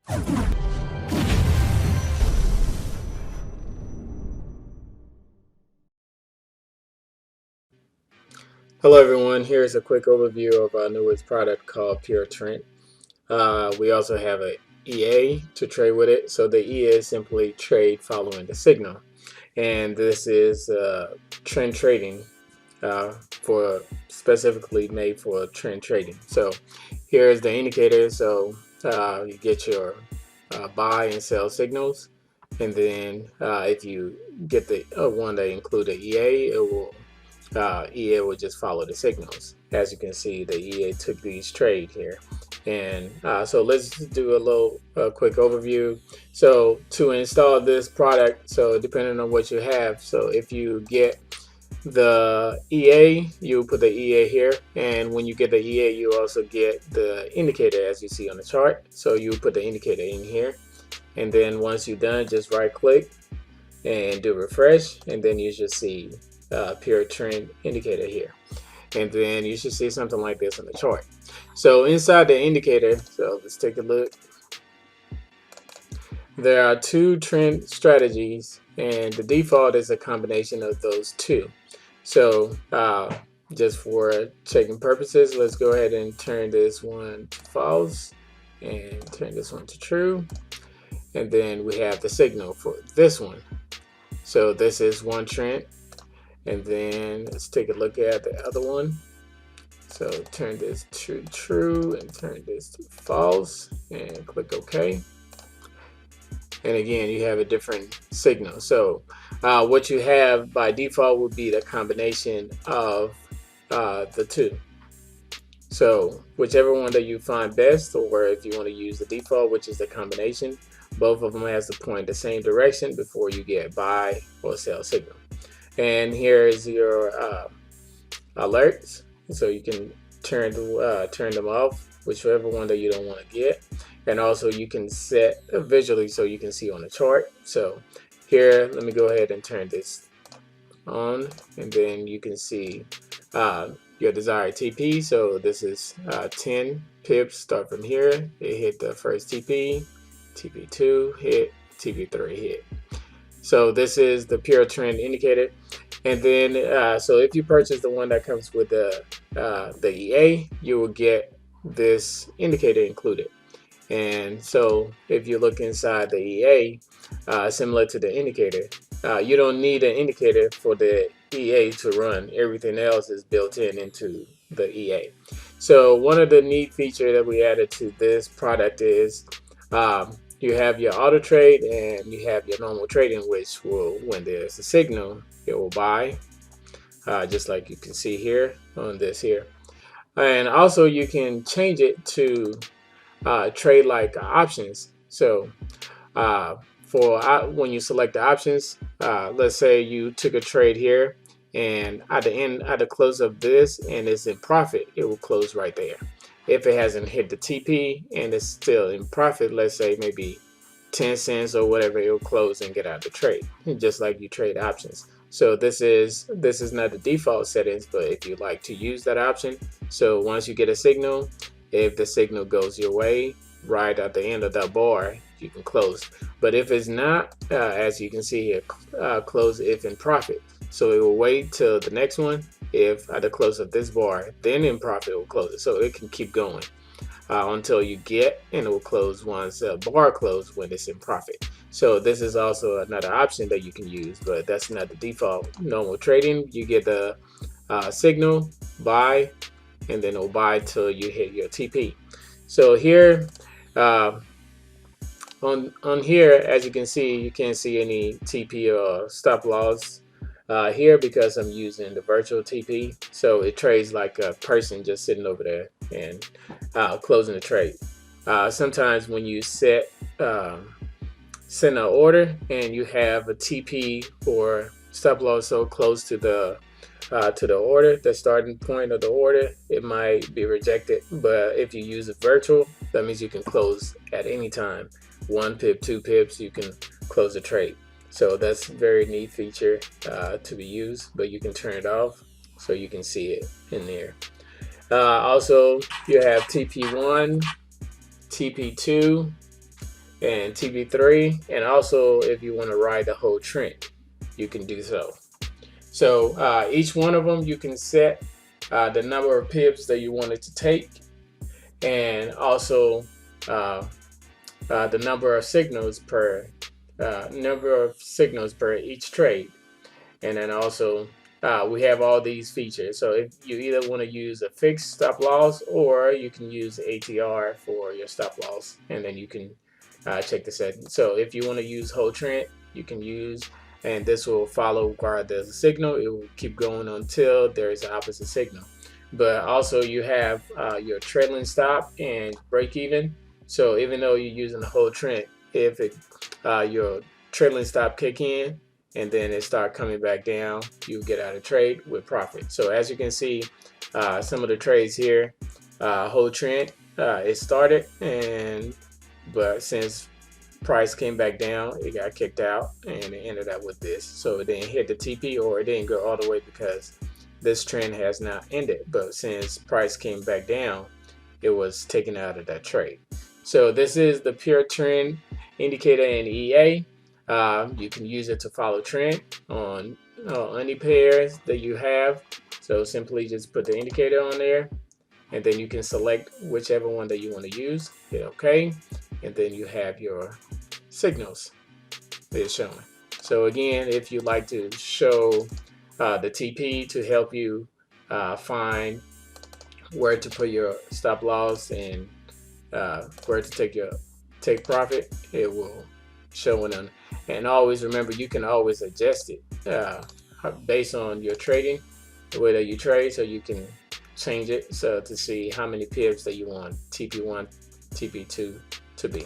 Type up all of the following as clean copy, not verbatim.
Hello everyone, here's a quick overview of our newest product called PureTrend. We also have a EA to trade with it. So the EA is simply trade following the signal. And this is trend trading for specifically made for trend trading. So here's the indicator. So you get your buy and sell signals. And then if you get the one that include the EA, EA will just follow the signals. As you can see, the EA took these trade here. And so let's do a little quick overview. So to install this product, so depending on what you have, so if you get the EA, you put the EA here, and when you get the EA, you also get the indicator as you see on the chart. So you put the indicator in here, and then once you're done, just right click and do refresh, and then you should see PureTrend indicator here, and then you should see something like this on the chart. So inside the indicator, so let's take a look. There are two trend strategies, and the default is a combination of those two. So just for checking purposes, let's go ahead and turn this one to false and turn this one to true, and then we have the signal for this one. So this is one trend. And then let's take a look at the other one. So turn this to true and turn this to false and click OK. And again, you have a different signal. So what you have by default would be the combination of the two. So whichever one that you find best, or if you want to use the default, which is the combination, both of them has to point the same direction before you get buy or sell signal. And here is your alerts, so you can turn them off, whichever one that you don't want to get. And also you can set visually so you can see on the chart. So here, let me go ahead and turn this on, and then you can see your desired TP. So this is 10 pips start from here. It hit the first TP, TP2 hit, TP3 hit. So this is the PureTrend indicator. And then so if you purchase the one that comes with the EA, you will get this indicator included. And so if you look inside the EA, similar to the indicator, you don't need an indicator for the EA to run. Everything else is built into the EA. So one of the neat features that we added to this product is you have your auto trade and you have your normal trading, which will, when there's a signal, it will buy, just like you can see here on this here. And also you can change it to trade like options. So when you select the options, let's say you took a trade here, and at the close of this and it's in profit, it will close right there. If it hasn't hit the TP and it's still in profit, let's say maybe 10 cents or whatever, it will close and get out of the trade, just like you trade options. So this is not the default settings, but if you like to use that option, so once you get a signal, if the signal goes your way right at the end of that bar, you can close. But if it's not, as you can see here, close if in profit. So it will wait till the next one. If at the close of this bar, then in profit, it will close it. So it can keep going until you get, and it will close once bar close when it's in profit. So this is also another option that you can use, but that's not the default normal trading. You get the signal, buy, and then it'll buy till you hit your TP. So here on here, as you can see, you can't see any TP or stop loss here because I'm using the virtual TP. So it trades like a person just sitting over there and closing the trade. Sometimes when you send an order and you have a TP or stop loss so close to the order, the starting point of the order, it might be rejected. But if you use a virtual, that means you can close at any time. 1 pip, 2 pips, you can close the trade. So that's a very neat feature to be used, but you can turn it off so you can see it in there. Also, you have TP1, TP2, and TP3, and also if you want to ride the whole trend, you can do so. So each one of them you can set the number of pips that you want it to take, and also the number of signals per each trade. And then also we have all these features. So if you either want to use a fixed stop loss, or you can use ATR for your stop loss, and then you can check the settings. So if you want to use whole trend, you can use, and this will follow regardless of the signal. It will keep going until there is an opposite signal. But also you have your trailing stop and break even. So even though you're using the whole trend, if your trailing stop kick in and then it start coming back down, you get out of trade with profit. So as you can see, some of the trades here, whole trend, it started, but since price came back down, it got kicked out and it ended up with this. So it didn't hit the TP, or it didn't go all the way because this trend has not ended. But since price came back down, it was taken out of that trade. So this is the PureTrend indicator in EA. You can use it to follow trend on any pairs that you have. So simply just put the indicator on there, and then you can select whichever one that you want to use. Hit OK, and then you have your signals that is showing. So again, if you'd like to show the TP to help you find where to put your stop loss and where to take profit, it will show it on. And always remember, you can always adjust it based on your trading, the way that you trade, so you can change it so to see how many pips that you want TP1, TP2 to be.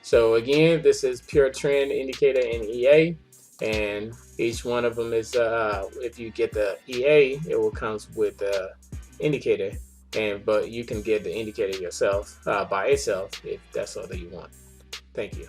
So again, this is PureTrend indicator in EA, and each one of them is if you get the EA, it will comes with the indicator, but you can get the indicator yourself by itself if that's all that you want. Thank you.